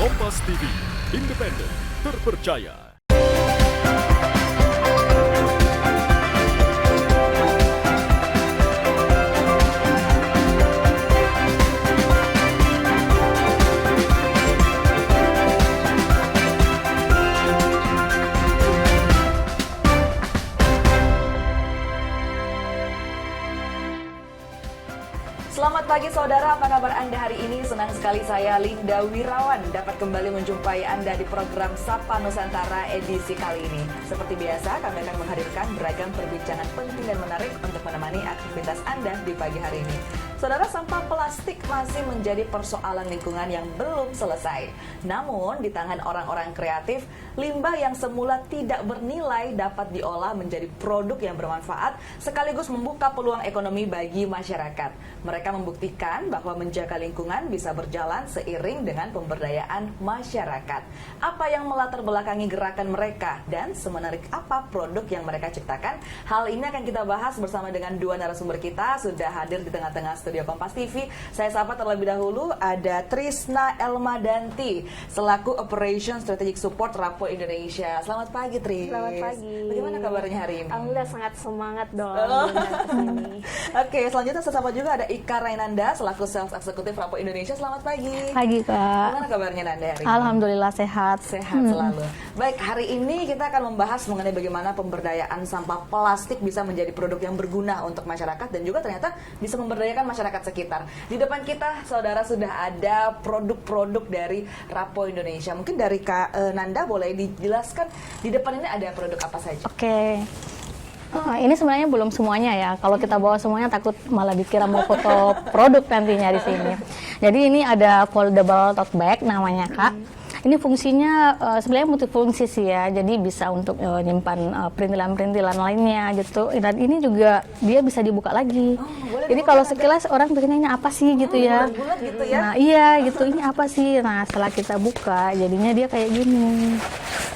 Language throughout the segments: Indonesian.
Kompas TV, independen, terpercaya. Selamat pagi saudara, apa kabar Anda hari ini? Senang sekali saya Linda Wirawan dapat kembali menjumpai Anda di program Sapa Nusantara edisi kali ini. Seperti biasa, kami akan menghadirkan beragam perbincangan penting dan menarik untuk menemani aktivitas Anda di pagi hari ini. Saudara, sampah plastik masih menjadi persoalan lingkungan yang belum selesai. Namun, di tangan orang-orang kreatif, limbah yang semula tidak bernilai dapat diolah menjadi produk yang bermanfaat sekaligus membuka peluang ekonomi bagi masyarakat. Mereka membuktikan bahwa menjaga lingkungan bisa berjalan seiring dengan pemberdayaan masyarakat. Apa yang melatar belakangi gerakan mereka dan semenarik apa produk yang mereka ciptakan? Hal ini akan kita bahas bersama dengan dua narasumber kita sudah hadir di tengah-tengah studio Kompas TV. Saya sapa terlebih dahulu ada Trisna Elmadanti selaku Operation Strategic Support Rapo Indonesia. Selamat pagi, Tris. Selamat pagi. Bagaimana kabarnya hari ini? Alhamdulillah sangat semangat dong. Oke, selanjutnya saya sapa juga ada Ika Rainanda selaku Sales Eksekutif Rapo Indonesia. Selamat pagi. Pagi, Kak. Gimana kabarnya Nanda hari ini? Alhamdulillah sehat. Sehat selalu. Baik, hari ini kita akan membahas mengenai bagaimana pemberdayaan sampah plastik bisa menjadi produk yang berguna untuk masyarakat dan juga ternyata bisa memberdayakan masyarakat sekitar. Di depan kita, saudara, sudah ada produk-produk dari Rapo Indonesia. Mungkin dari Kak Nanda boleh dijelaskan di depan ini ada produk apa saja? Oke. Ini sebenarnya belum semuanya ya. Kalau kita bawa semuanya takut malah dikira mau foto produk nantinya di sini. Jadi ini ada foldable tote bag namanya, Kak. Ini fungsinya sebenarnya multifungsi sih ya. Jadi bisa untuk nyimpan perintilan-perintilan lainnya gitu. Dan ini juga dia bisa dibuka lagi. Jadi kalau sekilas orang pikirnya ini apa sih gitu ya. Bulat gitu ya. Nah, iya gitu. Ini apa sih? Nah, setelah kita buka jadinya dia kayak gini.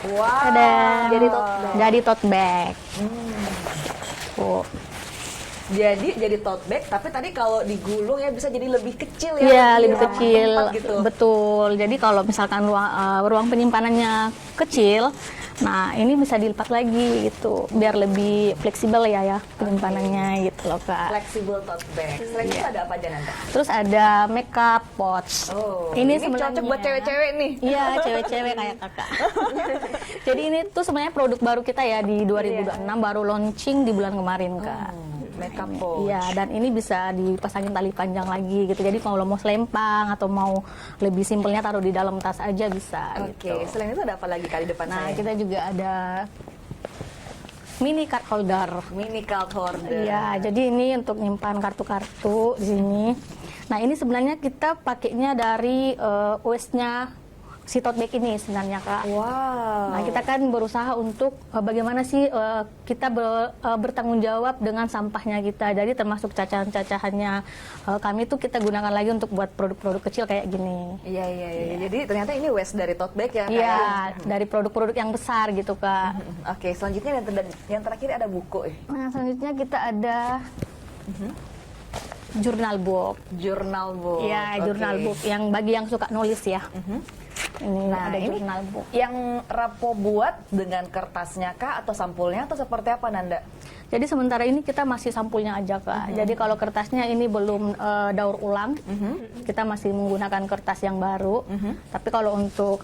Wow. Ada Jadi tote bag. jadi tote bag. Oh. Jadi tote bag, tapi tadi kalau digulung ya bisa jadi lebih kecil ya. Iya, lebih ramah kecil. tempat gitu. Betul. Jadi kalau misalkan ruang penyimpanannya kecil, nah ini bisa dilipat lagi gitu, biar lebih fleksibel ya penyimpanannya gitu loh, Kak. Flexible tote bag. Selain itu ada apa aja Nanda? Terus ada makeup pouch. Oh, ini cocok buat cewek-cewek nih. Iya, cewek-cewek kayak Kakak. Jadi ini tuh sebenarnya produk baru kita ya di 2026, baru launching di bulan kemarin, Kak. Makeup pouch. Iya, dan ini bisa dipasangin tali panjang lagi gitu. Jadi kalau mau selempang atau mau lebih simpelnya taruh di dalam tas aja bisa. Oke, gitu. selain itu ada apa lagi kali depan Nah, saya? kita juga ada mini card holder. Mini card holder. Iya, jadi ini untuk nyimpan kartu-kartu di sini. Nah, ini sebenarnya kita pakainya dari waste-nya si tote bag ini sebenarnya, Kak. Wow. Nah, kita kan berusaha untuk bagaimana sih kita bertanggung jawab dengan sampahnya kita. Jadi termasuk cacahan-cacahannya kami tuh kita gunakan lagi untuk buat produk-produk kecil kayak gini. Iya. Jadi ternyata ini waste dari tote bag ya, Kak? Iya, dari produk-produk yang besar gitu, Kak. Oke, selanjutnya yang terakhir ada buku. Nah, selanjutnya kita ada jurnal book. Jurnal book. Iya, Oke. jurnal book yang bagi yang suka nulis ya. Ini Nah, ada ini jurnal book. Yang Rapo buat dengan kertasnya kah atau sampulnya atau seperti apa, Nanda? Jadi sementara ini kita masih sampulnya aja, Kak. Jadi kalau kertasnya ini belum daur ulang, kita masih menggunakan kertas yang baru. Tapi kalau untuk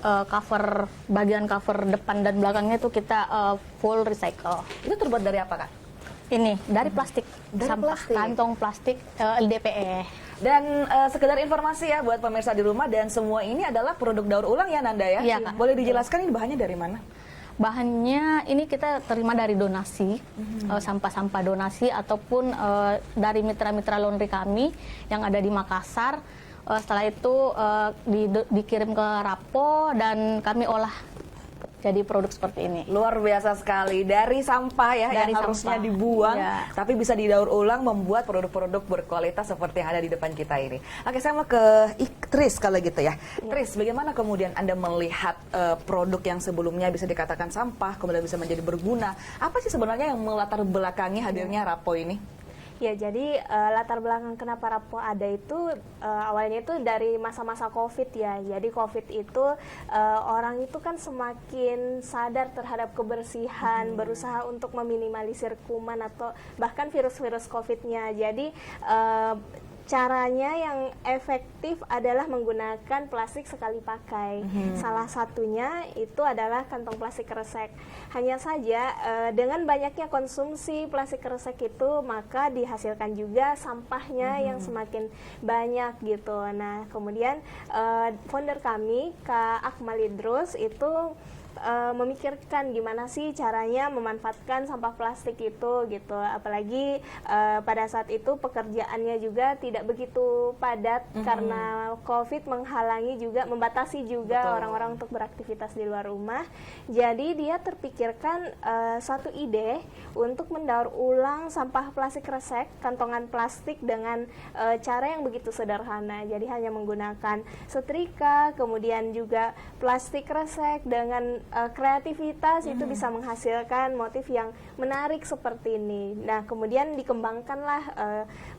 bagian cover depan dan belakangnya itu kita full recycle. Itu terbuat dari apa, Kak? Ini dari plastik, Dari sampah plastik. kantong plastik LDPE. Dan sekedar informasi ya buat pemirsa di rumah, dan semua ini adalah produk daur ulang ya, Nanda ya? Iya, Kak. Boleh dijelaskan ini bahannya dari mana? Bahannya ini kita terima dari donasi, sampah-sampah donasi ataupun dari mitra-mitra laundry kami yang ada di Makassar. Setelah itu dikirim ke Rapo dan kami olah jadi produk seperti ini. Luar biasa sekali, dari sampah ya Dari yang harusnya sampah. dibuang, Ya. tapi bisa didaur ulang membuat produk-produk berkualitas seperti yang ada di depan kita ini. Oke, saya mau ke Tris kalau gitu ya. Tris, bagaimana kemudian Anda melihat produk yang sebelumnya bisa dikatakan sampah, kemudian bisa menjadi berguna? Apa sih sebenarnya yang melatar belakangi hadirnya Rapo ini? Ya, jadi latar belakang kenapa Rapo ada itu awalnya itu dari masa-masa COVID ya. Jadi COVID itu orang itu kan semakin sadar terhadap kebersihan, berusaha untuk meminimalisir kuman atau bahkan virus-virus COVID-nya. Jadi caranya yang efektif adalah menggunakan plastik sekali pakai. Salah satunya itu adalah kantong plastik kresek. Hanya saja dengan banyaknya konsumsi plastik kresek itu, maka dihasilkan juga sampahnya yang semakin banyak gitu. Nah, kemudian founder kami, Kak Akmal Idrus, itu memikirkan gimana sih caranya memanfaatkan sampah plastik itu gitu, apalagi pada saat itu pekerjaannya juga tidak begitu padat karena COVID menghalangi juga, membatasi juga orang-orang untuk beraktivitas di luar rumah. Jadi dia terpikirkan satu ide untuk mendaur ulang sampah plastik kresek, kantongan plastik dengan cara yang begitu sederhana. Jadi hanya menggunakan setrika, kemudian juga plastik kresek dengan kreativitas itu bisa menghasilkan motif yang menarik seperti ini. Nah, kemudian dikembangkanlah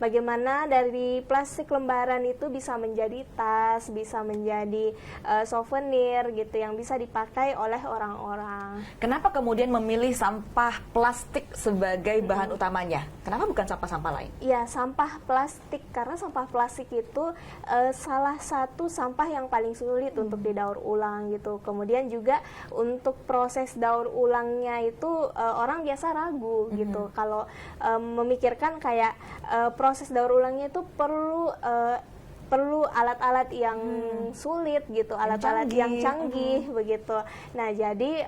bagaimana dari plastik lembaran itu bisa menjadi tas, bisa menjadi souvenir gitu yang bisa dipakai oleh orang-orang. Kenapa kemudian memilih sampah plastik sebagai bahan utamanya? Kenapa bukan sampah-sampah lain? Ya, sampah plastik, karena sampah plastik itu salah satu sampah yang paling sulit untuk didaur ulang gitu. Kemudian juga untuk proses daur ulangnya itu orang biasa ragu gitu. Kalau memikirkan kayak proses daur ulangnya itu perlu alat-alat yang sulit gitu, alat-alat yang canggih begitu. Nah, jadi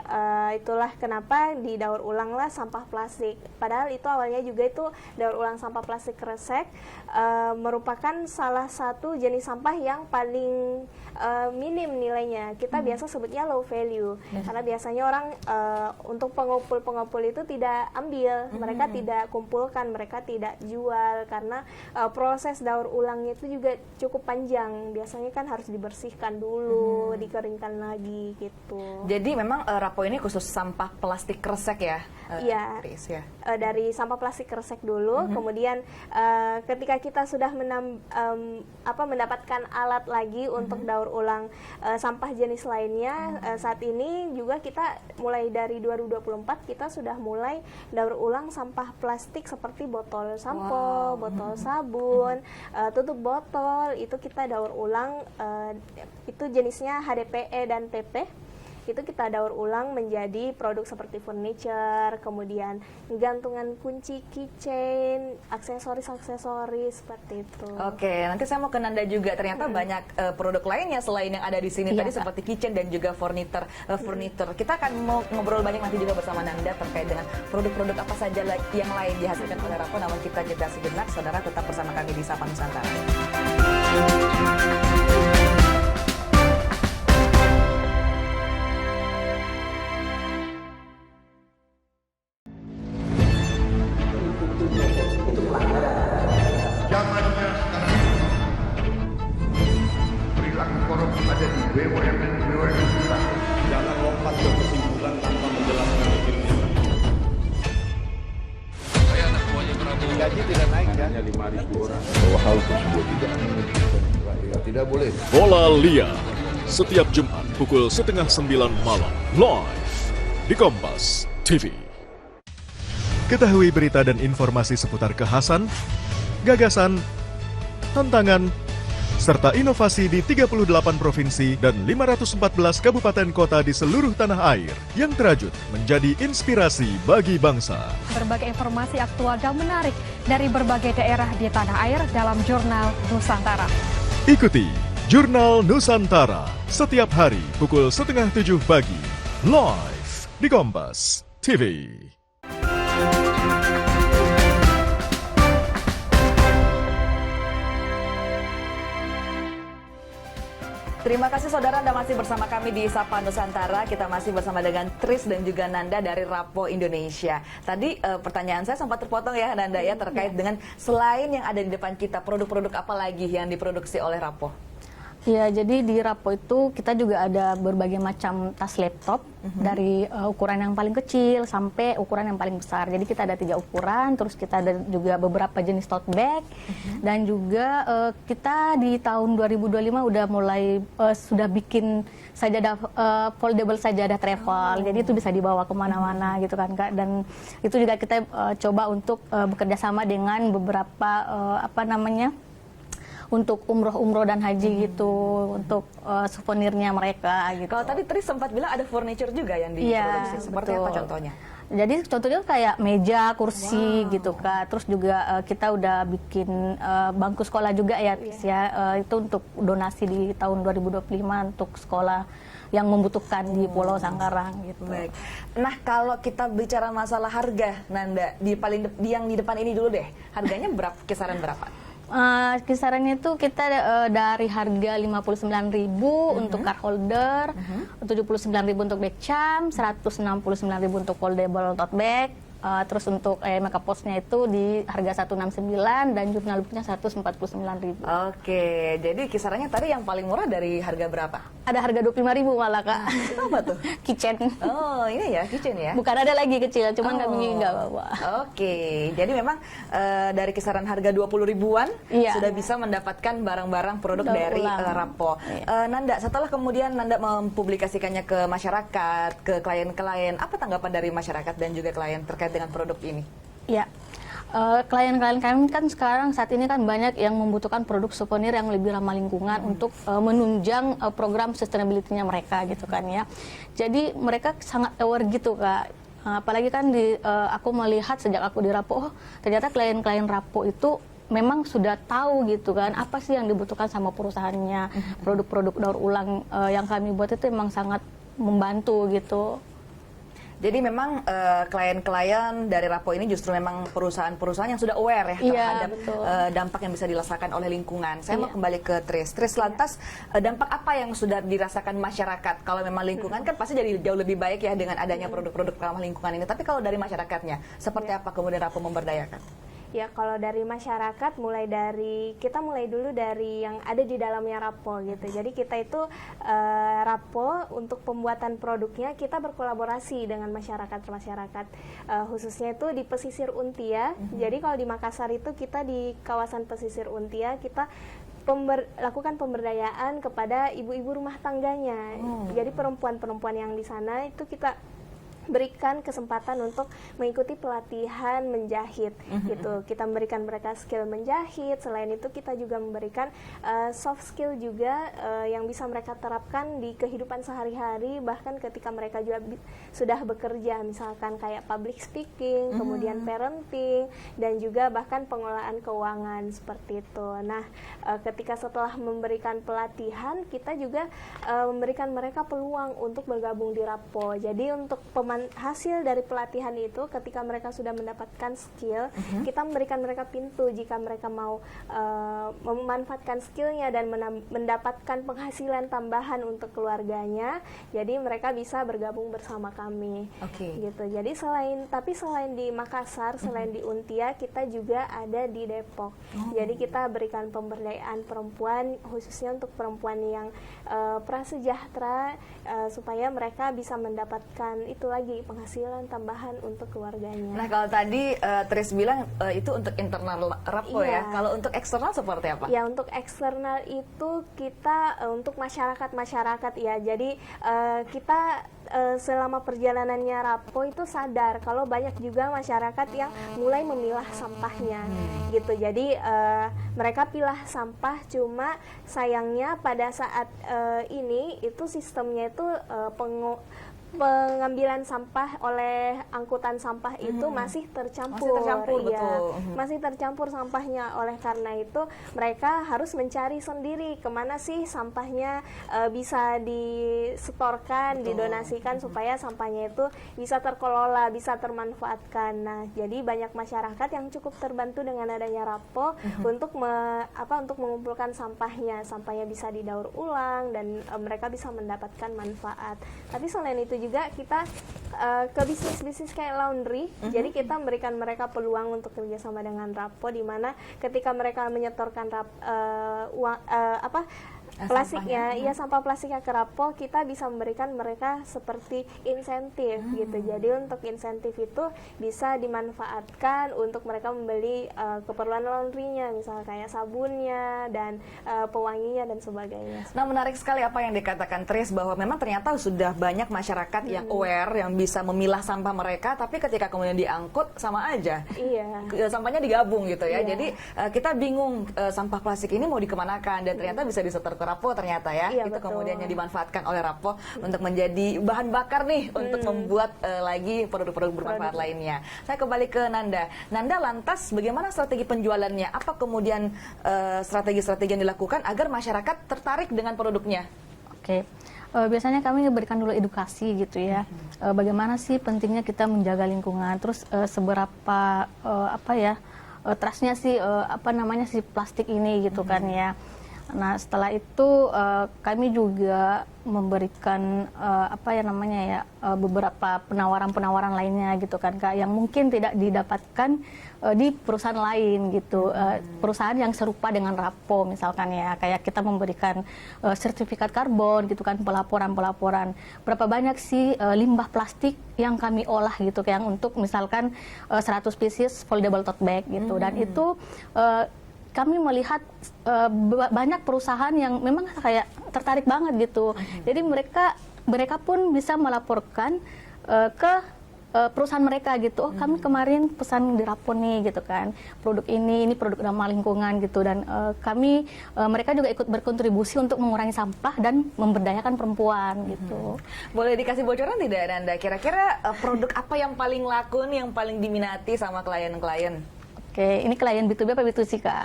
itulah kenapa didaur ulanglah sampah plastik. Padahal itu awalnya juga itu daur ulang sampah plastik kresek merupakan salah satu jenis sampah yang paling minim nilainya. Kita biasa sebutnya low value karena biasanya orang untuk pengumpul-pengumpul itu tidak ambil, mereka tidak kumpulkan, mereka tidak jual karena proses daur ulangnya itu juga cukup panjang. Biasanya kan harus dibersihkan dulu, dikeringkan lagi gitu. Jadi memang Rapo ini khusus sampah plastik kresek ya? Iya. Dari sampah plastik kresek dulu, kemudian ketika kita sudah mendapatkan alat lagi untuk daur ulang sampah jenis lainnya, saat ini juga kita mulai dari 2024 kita sudah mulai daur ulang sampah plastik seperti botol sampo, botol sabun, tutup botol, itu kita daur ulang, itu jenisnya HDPE dan PP. Itu kita daur ulang menjadi produk seperti furniture, kemudian gantungan kunci, keychain, aksesoris seperti itu. Oke, nanti saya mau ke Nanda juga. Ternyata banyak produk lainnya selain yang ada di sini tadi seperti keychain dan juga furniture. Kita akan mau ngobrol banyak nanti juga bersama Nanda terkait dengan produk-produk apa saja yang lain dihasilkan oleh Rapo. Namun kita jeda sejenak, saudara tetap bersama kami di Sapa Nusantara. Zamannya sekarang perilaku korupsi ada di BUMN kita. Jangan lompat ke kesimpulan tanpa menjelaskan dirinya. Saya anak buahnya Prabowo. Gaji tidak naik kan? Hanya 5.000 orang. Bahwa hal tersebut tidak menguntungkan rakyat. Tidak boleh. Bola Liar setiap Jumat pukul 8:30 malam live di Kompas TV. Ketahui berita dan informasi seputar kekhasan, gagasan, tantangan, serta inovasi di 38 provinsi dan 514 kabupaten kota di seluruh tanah air yang terajut menjadi inspirasi bagi bangsa. Berbagai informasi aktual dan menarik dari berbagai daerah di tanah air dalam Jurnal Nusantara. Ikuti Jurnal Nusantara setiap hari pukul 6:30 pagi, live di Kompas TV. Terima kasih saudara, Anda masih bersama kami di Sapa Nusantara. Kita masih bersama dengan Tris dan juga Nanda dari Rapo Indonesia. Tadi pertanyaan saya sempat terpotong ya Nanda ya, terkait dengan selain yang ada di depan kita, produk-produk apa lagi yang diproduksi oleh Rapo? Iya, jadi di Rapo itu kita juga ada berbagai macam tas laptop dari ukuran yang paling kecil sampai ukuran yang paling besar. Jadi kita ada 3 ukuran, terus kita ada juga beberapa jenis tote bag dan juga kita di tahun 2025 udah mulai sudah bikin sajadah foldable sajadah travel. Jadi itu bisa dibawa kemana-mana gitu kan Kak. Dan itu juga kita coba untuk bekerja sama dengan beberapa untuk umroh dan haji gitu, untuk souvenirnya mereka gitu. Kalau tadi Tris sempat bilang ada furniture juga yang diproduksi. Seperti apa contohnya? Jadi contohnya kayak meja, kursi gitu Kak. Terus juga kita udah bikin bangku sekolah juga ya Tris ya. Itu untuk donasi di tahun 2025 untuk sekolah yang membutuhkan di Pulau Sangkarang gitu. Baik. Nah, kalau kita bicara masalah harga, Nanda, yang di depan ini dulu deh. Harganya kisaran berapa? Kisarannya itu kita dari harga 59.000 untuk card holder, 79.000 untuk bag cam, 169.000 untuk foldable tote bag. Terus untuk makeup pouch-nya itu di harga 169 dan jurnal booknya 149.000. Oke, jadi kisarannya tadi yang paling murah dari harga berapa? Ada harga 25.000 malah Kak. Apa tuh? Kitchen. Oh, ini ya kitchen ya? Bukan, ada lagi kecil, cuman kami nggak bawa. Oke, jadi memang dari kisaran harga 20 ribuan sudah bisa mendapatkan barang-barang produk dari Rapo. Nanda, setelah kemudian Nanda mempublikasikannya ke masyarakat, ke klien-klien, apa tanggapan dari masyarakat dan juga klien terkait dengan produk ini? Ya, klien-klien kami kan sekarang saat ini kan banyak yang membutuhkan produk souvenir yang lebih ramah lingkungan untuk menunjang program sustainability-nya mereka gitu kan ya. Jadi mereka sangat aware gitu Kak. Apalagi kan aku melihat sejak aku di Rapo, ternyata klien-klien Rapo itu memang sudah tahu gitu kan apa sih yang dibutuhkan sama perusahaannya. Produk-produk daur ulang yang kami buat itu memang sangat membantu gitu. Jadi memang klien-klien dari Rapo ini justru memang perusahaan-perusahaan yang sudah aware ya terhadap dampak yang bisa dirasakan oleh lingkungan. Saya mau kembali ke Tris. Tris, lantas dampak apa yang sudah dirasakan masyarakat? Kalau memang lingkungan kan pasti jadi jauh lebih baik ya dengan adanya produk-produk ramah lingkungan ini. Tapi kalau dari masyarakatnya, seperti apa kemudian Rapo memberdayakan? Ya, kalau dari masyarakat kita mulai dulu dari yang ada di dalamnya Rapo gitu. Jadi kita itu Rapo untuk pembuatan produknya kita berkolaborasi dengan masyarakat khususnya itu di pesisir Untia. Jadi kalau di Makassar itu kita di kawasan pesisir Untia kita lakukan pemberdayaan kepada ibu-ibu rumah tangganya. Jadi perempuan-perempuan yang di sana itu kita berikan kesempatan untuk mengikuti pelatihan menjahit gitu. Kita memberikan mereka skill menjahit. Selain itu kita juga memberikan soft skill juga yang bisa mereka terapkan di kehidupan sehari-hari, bahkan ketika mereka juga sudah bekerja, misalkan kayak public speaking, kemudian parenting, dan juga bahkan pengelolaan keuangan seperti itu. Nah, ketika setelah memberikan pelatihan, kita juga memberikan mereka peluang untuk bergabung di Rapo. Jadi untuk hasil dari pelatihan itu, ketika mereka sudah mendapatkan skill, kita memberikan mereka pintu jika mereka mau memanfaatkan skillnya dan mendapatkan penghasilan tambahan untuk keluarganya. Jadi mereka bisa bergabung bersama kami. Gitu. Jadi selain di Makassar, selain di Untia, kita juga ada di Depok. Jadi kita berikan pemberdayaan perempuan, khususnya untuk perempuan yang prasejahtera, supaya mereka bisa mendapatkan itu lagi penghasilan tambahan untuk keluarganya. Nah, kalau tadi Tris bilang itu untuk internal Rapo ya. Kalau untuk eksternal seperti apa? Ya, untuk eksternal itu kita untuk masyarakat ya. Jadi kita selama perjalanannya Rapo itu sadar kalau banyak juga masyarakat yang mulai memilah sampahnya gitu. Jadi mereka pilah sampah, cuma sayangnya pada saat ini itu sistemnya itu pengambilan sampah oleh angkutan sampah itu masih tercampur, masih tercampur sampahnya. Oleh karena itu mereka harus mencari sendiri kemana sih sampahnya bisa disetorkan, didonasikan supaya sampahnya itu bisa terkelola, bisa termanfaatkan. Nah, jadi banyak masyarakat yang cukup terbantu dengan adanya Rapo untuk mengumpulkan sampahnya bisa didaur ulang dan mereka bisa mendapatkan manfaat. Tapi selain itu juga kita ke bisnis-bisnis kayak laundry. Jadi kita memberikan mereka peluang untuk kerjasama dengan Rapo, di mana ketika mereka menyetorkan plastiknya, ya sampah plastiknya ke Rapo, kita bisa memberikan mereka seperti insentif gitu. Jadi untuk insentif itu bisa dimanfaatkan untuk mereka membeli keperluan laundrynya, misalnya kayak sabunnya dan pewanginya dan sebagainya. Nah, menarik sekali apa yang dikatakan Tris, bahwa memang ternyata sudah banyak masyarakat yang aware, yang bisa memilah sampah mereka, tapi ketika kemudian diangkut sama aja. Iya. Sampahnya digabung gitu ya. Iya. Jadi kita bingung sampah plastik ini mau dikemanakan, dan ternyata bisa disetor ke Rapo ternyata ya. Iya, itu betul. kemudian yang dimanfaatkan oleh Rapo untuk menjadi bahan bakar nih untuk membuat lagi produk-produk bermanfaat lainnya. Saya kembali ke Nanda. Nanda, lantas bagaimana strategi penjualannya? Apa kemudian strategi-strategi yang dilakukan agar masyarakat tertarik dengan produknya? Oke. Biasanya kami berikan dulu edukasi gitu ya. Bagaimana sih pentingnya kita menjaga lingkungan, terus seberapa trustnya sih si plastik ini gitu kan ya. Nah, setelah itu kami juga memberikan beberapa penawaran-penawaran lainnya gitu kan Kak, yang mungkin tidak didapatkan di perusahaan lain gitu. Perusahaan yang serupa dengan Rapo misalkan ya, kayak kita memberikan sertifikat karbon gitu kan, pelaporan berapa banyak sih limbah plastik yang kami olah gitu, kayak untuk misalkan 100 pieces foldable tote bag gitu. Dan itu kami melihat banyak perusahaan yang memang kayak tertarik banget gitu. Jadi mereka pun bisa melaporkan ke perusahaan mereka gitu. Oh, kami kemarin pesan di Rapo nih gitu kan. Produk ini produk ramah lingkungan gitu, dan mereka juga ikut berkontribusi untuk mengurangi sampah dan memberdayakan perempuan gitu. Boleh dikasih bocoran tidak Nanda? Kira-kira produk apa yang paling laku nih, yang paling diminati sama klien-klien? Oke, ini klien B2B apa B2C, Kak?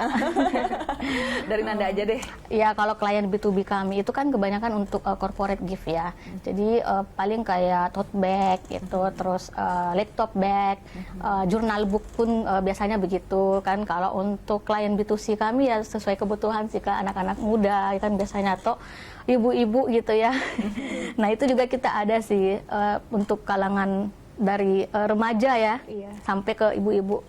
Dari Nanda aja deh. Ya, kalau klien B2B kami itu kan kebanyakan untuk corporate gift ya. Jadi paling kayak tote bag gitu, terus laptop bag, jurnal book pun biasanya begitu kan. Kalau untuk klien B2C kami ya sesuai kebutuhan sih Kak, anak-anak muda kan biasanya, atau ibu-ibu gitu ya. Nah, itu juga kita ada sih untuk kalangan dari remaja ya, sampai ke ibu-ibu.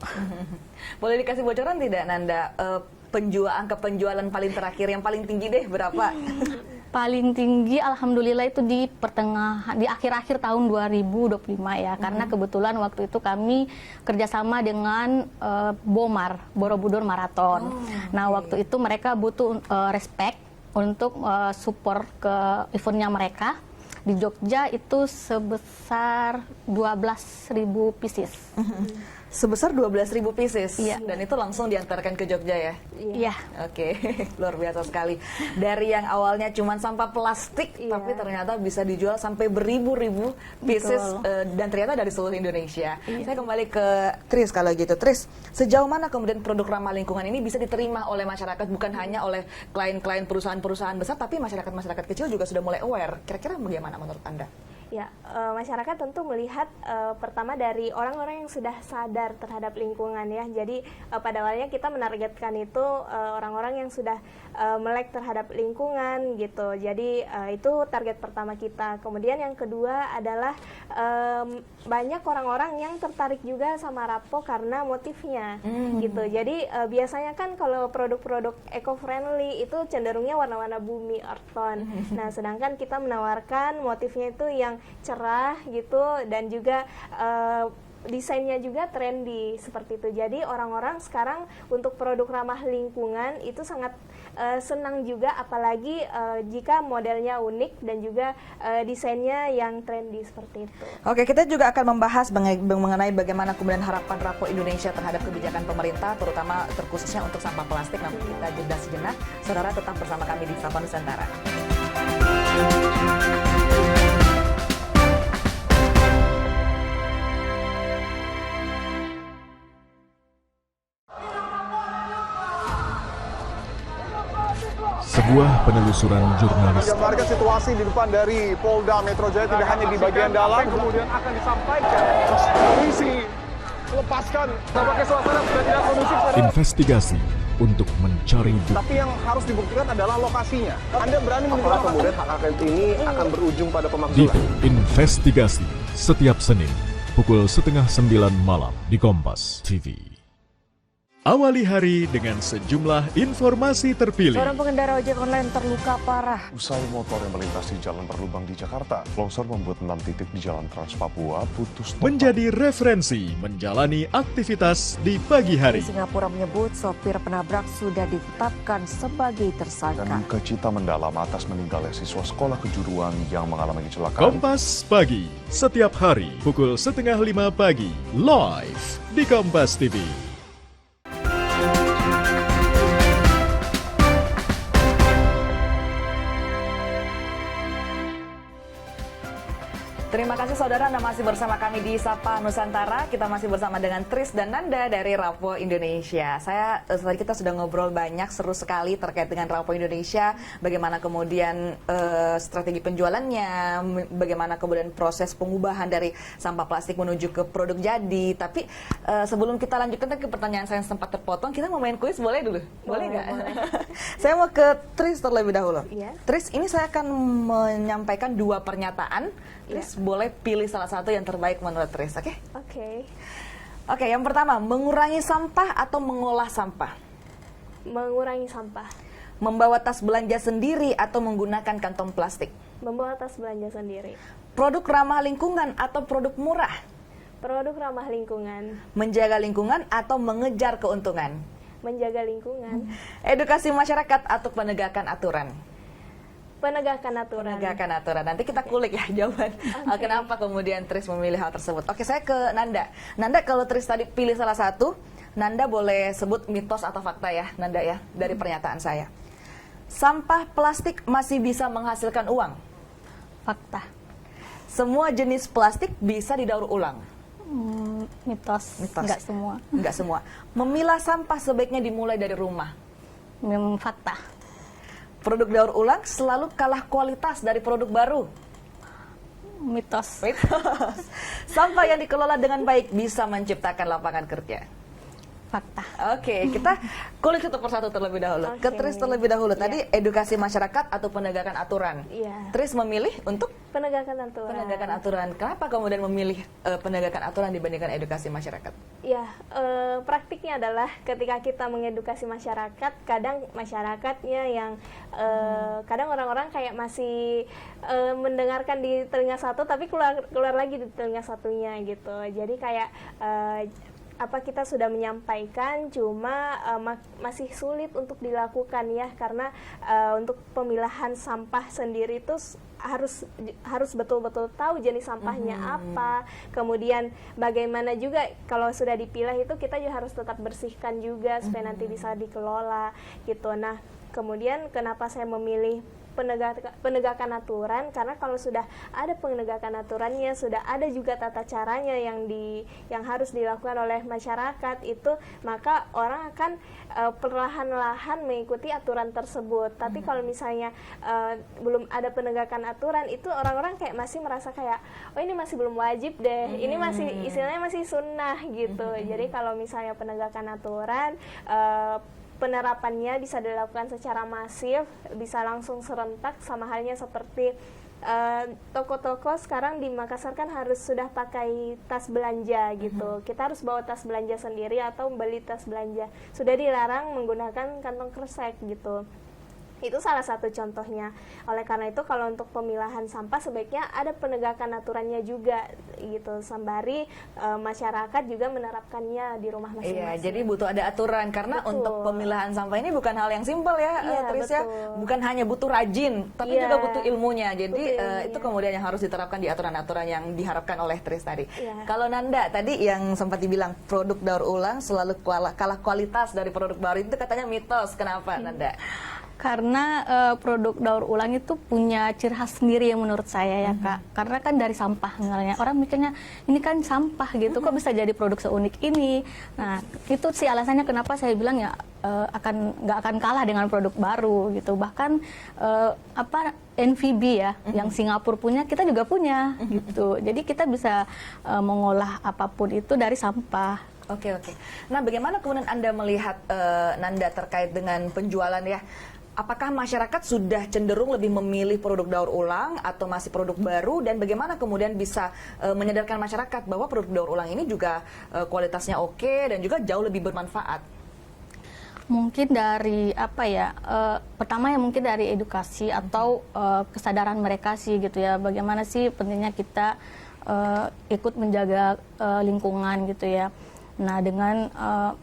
Boleh dikasih bocoran tidak Nanda, angka penjualan paling terakhir yang paling tinggi deh berapa? Paling tinggi alhamdulillah itu di akhir-akhir tahun 2025 ya, karena kebetulan waktu itu kami kerjasama dengan BOMAR, Borobudur Marathon. Nah, waktu itu mereka butuh respect untuk support ke eventnya mereka. Di Jogja itu sebesar 12.000 pieces. Sebesar 12.000 pieces? Iya. Dan itu langsung diantarkan ke Jogja ya? Iya. Oke, luar biasa sekali. Dari yang awalnya cuma sampah plastik, tapi ternyata bisa dijual sampai beribu-ribu pieces, dan ternyata dari seluruh Indonesia. Saya kembali ke Tris kalau gitu. Tris, sejauh mana kemudian produk ramah lingkungan ini bisa diterima oleh masyarakat, bukan hanya oleh klien-klien perusahaan-perusahaan besar, tapi masyarakat-masyarakat kecil juga sudah mulai aware. Kira-kira bagaimana menurut Anda? Ya, masyarakat tentu melihat pertama dari orang-orang yang sudah sadar terhadap lingkungan ya. Jadi pada awalnya kita menargetkan itu orang-orang yang sudah melek terhadap lingkungan gitu. Jadi itu target pertama kita. Kemudian yang kedua adalah banyak orang-orang yang tertarik juga sama Rapo karena motifnya gitu. Jadi biasanya kan kalau produk-produk eco-friendly itu cenderungnya warna-warna bumi, earth tone. Nah, sedangkan kita menawarkan motifnya itu yang cerah gitu, dan juga desainnya juga trendy seperti itu. Jadi orang-orang sekarang untuk produk ramah lingkungan itu sangat senang juga, apalagi jika modelnya unik dan juga desainnya yang trendy seperti itu. Oke, kita juga akan membahas mengenai bagaimana kemudian harapan Rapo Indonesia terhadap kebijakan pemerintah, terutama terkhususnya untuk sampah plastik. Namun kita jeda sejenak. Saudara tetap bersama kami di Sapa Nusantara. Sebuah penelusuran jurnalis Gambarkan situasi di depan dari Polda Metro Jaya, tidak hanya di bagian dalam, kemudian akan disampaikan polisi lepaskan. Tampaknya suasana sudah tidak kondusif. investigasi untuk mencari bukti. Tapi yang harus dibuktikan adalah lokasinya. Anda berani menilai kemudian hak angket ini akan berujung pada Di pemakzulan. Investigasi setiap Senin pukul 8:30 malam di Kompas TV. Awali hari dengan sejumlah informasi terpilih. Seorang pengendara ojek online terluka parah. Usai motor yang melintasi jalan berlubang di Jakarta, longsor membuat 6 titik di Jalan Trans Papua putus total. Menjadi referensi menjalani aktivitas di pagi hari. Singapura menyebut sopir penabrak sudah ditetapkan sebagai tersangka. Dan duka cita mendalam atas meninggalnya siswa sekolah kejuruan yang mengalami kecelakaan. Kompas Pagi, setiap hari pukul 4:30 pagi, live di Kompas TV. Terima kasih saudara, Anda masih bersama kami di Sapa Nusantara. Kita masih bersama dengan Tris dan Nanda dari Rapo Indonesia. Tadi kita sudah ngobrol banyak, seru sekali terkait dengan Rapo Indonesia. Bagaimana kemudian strategi penjualannya, bagaimana kemudian proses pengubahan dari sampah plastik menuju ke produk jadi. Tapi sebelum kita lanjutkan ke pertanyaan saya yang sempat terpotong, kita mau main kuis, boleh dulu? Boleh nggak? Saya mau ke Tris terlebih dahulu. Iya. Tris, ini saya akan menyampaikan 2 pernyataan. Tris boleh pilih salah satu yang terbaik menurut Tris, oke? Oke, yang pertama, mengurangi sampah atau mengolah sampah? Mengurangi sampah. Membawa tas belanja sendiri atau menggunakan kantong plastik? Membawa tas belanja sendiri. Produk ramah lingkungan atau produk murah? Produk ramah lingkungan. Menjaga lingkungan atau mengejar keuntungan? Menjaga lingkungan. Edukasi masyarakat atau penegakan aturan? Penegakan aturan. Penegakan aturan. Nanti kita kulik ya jawaban. Kenapa kemudian Tris memilih hal tersebut. Oke, saya ke Nanda. Nanda, kalau Tris tadi pilih salah satu, Nanda boleh sebut mitos atau fakta ya, Nanda ya, dari pernyataan saya. Sampah plastik masih bisa menghasilkan uang? Fakta. Semua jenis plastik bisa didaur ulang? Mitos. Enggak semua. Enggak semua. Memilah sampah sebaiknya dimulai dari rumah? Fakta. Produk daur ulang selalu kalah kualitas dari produk baru? Mitos. Sampah yang dikelola dengan baik bisa menciptakan lapangan kerja? Fakta. Oke, kita kulik satu persatu terlebih dahulu. Ke Tris terlebih dahulu. Tadi edukasi masyarakat atau penegakan aturan? Iya. Tris memilih untuk penegakan aturan. Penegakan aturan. Kenapa kemudian memilih penegakan aturan dibandingkan edukasi masyarakat? Ya, praktiknya adalah ketika kita mengedukasi masyarakat, kadang masyarakatnya yang kadang orang-orang kayak masih mendengarkan di telinga satu, tapi keluar lagi di telinga satunya gitu. Jadi kayak kita sudah menyampaikan, cuma masih sulit untuk dilakukan ya, karena untuk pemilahan sampah sendiri itu harus betul-betul tahu jenis sampahnya apa, kemudian bagaimana juga kalau sudah dipilah itu kita juga harus tetap bersihkan juga supaya nanti bisa dikelola gitu. Nah, kemudian kenapa saya memilih penegakan aturan, karena kalau sudah ada penegakan aturannya, sudah ada juga tata caranya yang harus dilakukan oleh masyarakat itu, maka orang akan perlahan-lahan mengikuti aturan tersebut. Tapi kalau misalnya belum ada penegakan aturan, itu orang-orang kayak masih merasa kayak, oh ini masih belum wajib deh, ini masih istilahnya masih sunnah gitu. Jadi kalau misalnya penegakan aturan, penerapannya bisa dilakukan secara masif, bisa langsung serentak, sama halnya seperti toko-toko sekarang di Makassar kan harus sudah pakai tas belanja gitu. Kita harus bawa tas belanja sendiri atau beli tas belanja. Sudah dilarang menggunakan kantong kresek gitu. Itu salah satu contohnya. Oleh karena itu kalau untuk pemilahan sampah sebaiknya ada penegakan aturannya juga gitu, sembari masyarakat juga menerapkannya di rumah masing-masing. Iya, jadi butuh ada aturan karena untuk pemilahan sampah ini bukan hal yang simpel ya, Tris ya. Bukan hanya butuh rajin, tapi juga butuh ilmunya. Jadi itu kemudian yang harus diterapkan di aturan-aturan yang diharapkan oleh Tris tadi. Kalau Nanda tadi yang sempat dibilang produk daur ulang selalu kalah kualitas dari produk baru, itu katanya mitos. Kenapa Nanda? Karena produk daur ulang itu punya ciri khas sendiri yang menurut saya ya Kak. Karena kan dari sampah misalnya, orang mikirnya ini kan sampah gitu, kok bisa jadi produk seunik ini. Nah itu sih alasannya kenapa saya bilang ya nggak akan kalah dengan produk baru gitu. Bahkan NVB ya, yang Singapura punya, kita juga punya gitu. Jadi kita bisa mengolah apapun itu dari sampah. Oke. Nah, bagaimana kemudian Anda melihat Nanda terkait dengan penjualan ya? Apakah masyarakat sudah cenderung lebih memilih produk daur ulang atau masih produk baru, dan bagaimana kemudian bisa menyadarkan masyarakat bahwa produk daur ulang ini juga kualitasnya oke dan juga jauh lebih bermanfaat? Mungkin dari apa ya? Pertama ya mungkin dari edukasi atau kesadaran mereka sih gitu ya. Bagaimana sih pentingnya kita ikut menjaga lingkungan gitu ya. Nah, dengan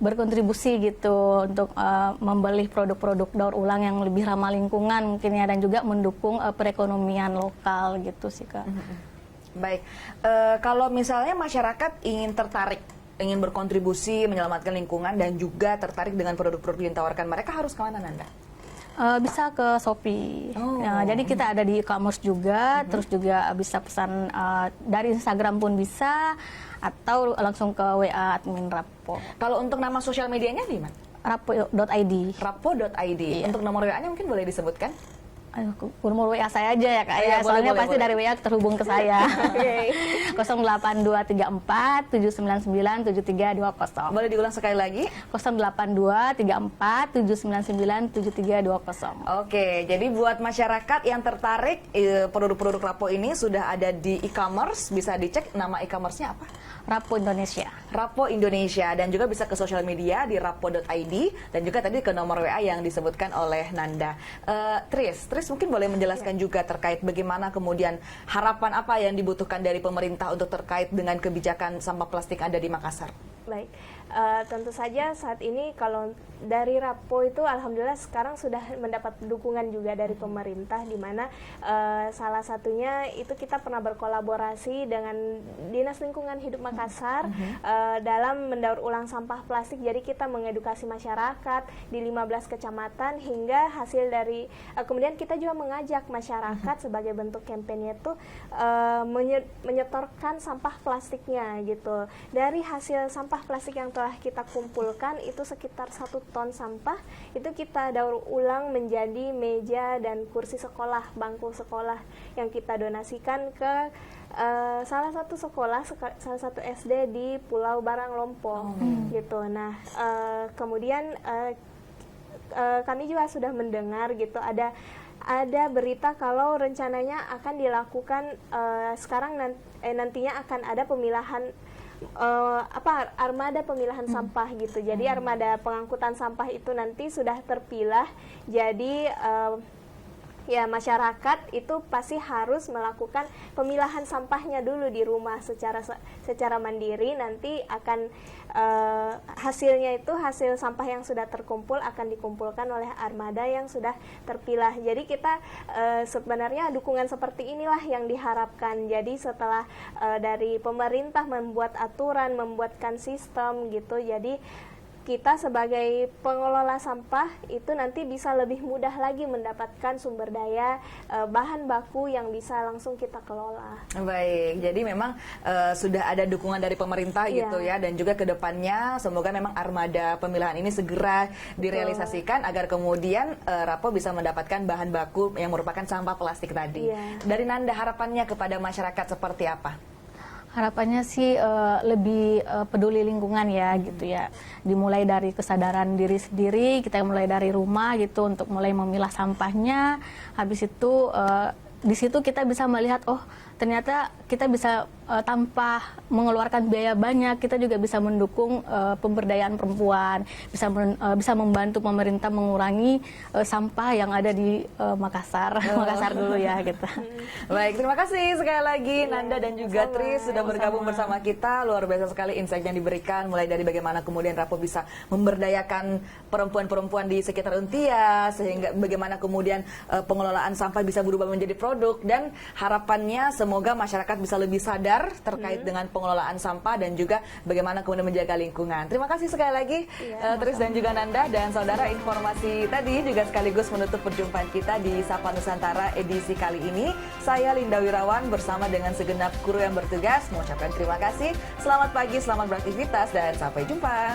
berkontribusi gitu untuk membeli produk-produk daur ulang yang lebih ramah lingkungan mungkin ya, dan juga mendukung perekonomian lokal gitu sih Kak. Baik, kalau misalnya masyarakat ingin tertarik, ingin berkontribusi menyelamatkan lingkungan dan juga tertarik dengan produk-produk yang ditawarkan, mereka harus kemana Nanda? Bisa ke Shopee. Nah, jadi kita ada di e-commerce juga, terus juga bisa pesan dari Instagram pun bisa, atau langsung ke WA admin Rappo. Kalau untuk nama sosial medianya di mana? Rappo.id. Rappo.id. Iya. Untuk nomor WA-nya mungkin boleh disebutkan? Nomor WA saya aja ya Kak ya, Boleh, soalnya boleh, pasti boleh. dari WA terhubung ke saya. 08234 799 7320. Boleh diulang sekali lagi? 08234 799 7320. Oke, jadi buat masyarakat yang tertarik produk-produk Rappo ini sudah ada di e-commerce, bisa dicek nama e-commerce-nya apa? Rappo Indonesia. Rappo Indonesia, dan juga bisa ke sosial media di rappo.id, dan juga tadi ke nomor WA yang disebutkan oleh Nanda. Tris mungkin boleh menjelaskan juga terkait bagaimana kemudian harapan apa yang dibutuhkan dari pemerintah untuk terkait dengan kebijakan sampah plastik ada di Makassar. Baik, tentu saja saat ini kalau dari Rappo itu alhamdulillah sekarang sudah mendapat dukungan juga dari pemerintah, di mana salah satunya itu kita pernah berkolaborasi dengan Dinas Lingkungan Hidup Makassar dalam mendaur ulang sampah plastik. Jadi kita mengedukasi masyarakat di 15 kecamatan hingga hasil dari kemudian kita juga mengajak masyarakat sebagai bentuk kampanye itu menyetorkan sampah plastiknya gitu. Dari hasil sampah plastik yang telah kita kumpulkan itu sekitar 1 ton sampah itu kita daur ulang menjadi meja dan kursi sekolah, bangku sekolah yang kita donasikan ke salah satu sekolah, salah satu SD di Pulau Baranglompo gitu. Nah, kemudian kami juga sudah mendengar gitu ada berita kalau rencananya akan dilakukan sekarang nantinya akan ada pemilahan armada pemilahan sampah gitu. Jadi armada pengangkutan sampah itu nanti sudah terpilah. Jadi ya masyarakat itu pasti harus melakukan pemilahan sampahnya dulu di rumah secara mandiri. Nanti akan hasilnya itu hasil sampah yang sudah terkumpul akan dikumpulkan oleh armada yang sudah terpilah. Jadi kita sebenarnya dukungan seperti inilah yang diharapkan. Jadi setelah dari pemerintah membuat aturan, membuatkan sistem gitu, jadi kita sebagai pengelola sampah itu nanti bisa lebih mudah lagi mendapatkan sumber daya bahan baku yang bisa langsung kita kelola. Baik, jadi memang sudah ada dukungan dari pemerintah gitu ya, dan juga ke depannya semoga memang armada pemilahan ini segera direalisasikan agar kemudian Rappo bisa mendapatkan bahan baku yang merupakan sampah plastik tadi. Dari Nanda, harapannya kepada masyarakat seperti apa? Harapannya sih lebih peduli lingkungan ya gitu ya. Dimulai dari kesadaran diri sendiri, kita mulai dari rumah gitu untuk mulai memilah sampahnya. Habis itu di situ kita bisa melihat ternyata kita bisa tanpa mengeluarkan biaya banyak, kita juga bisa mendukung pemberdayaan perempuan, bisa membantu pemerintah mengurangi sampah yang ada di Makassar. Makassar dulu ya gitu. Baik, terima kasih sekali lagi Nanda dan juga Tris sudah bergabung bersama kita. Luar biasa sekali insight yang diberikan, mulai dari bagaimana kemudian Rappo bisa memberdayakan perempuan-perempuan di sekitar Untias, sehingga bagaimana kemudian pengelolaan sampah bisa berubah menjadi produk, dan harapannya semoga masyarakat bisa lebih sadar terkait dengan pengelolaan sampah dan juga bagaimana kemudian menjaga lingkungan. Terima kasih sekali lagi Tris dan juga Nanda. Dan saudara, informasi tadi juga sekaligus menutup perjumpaan kita di Sapa Nusantara edisi kali ini. Saya Linda Wirawan bersama dengan segenap kru yang bertugas mengucapkan terima kasih. Selamat pagi, selamat beraktivitas, dan sampai jumpa.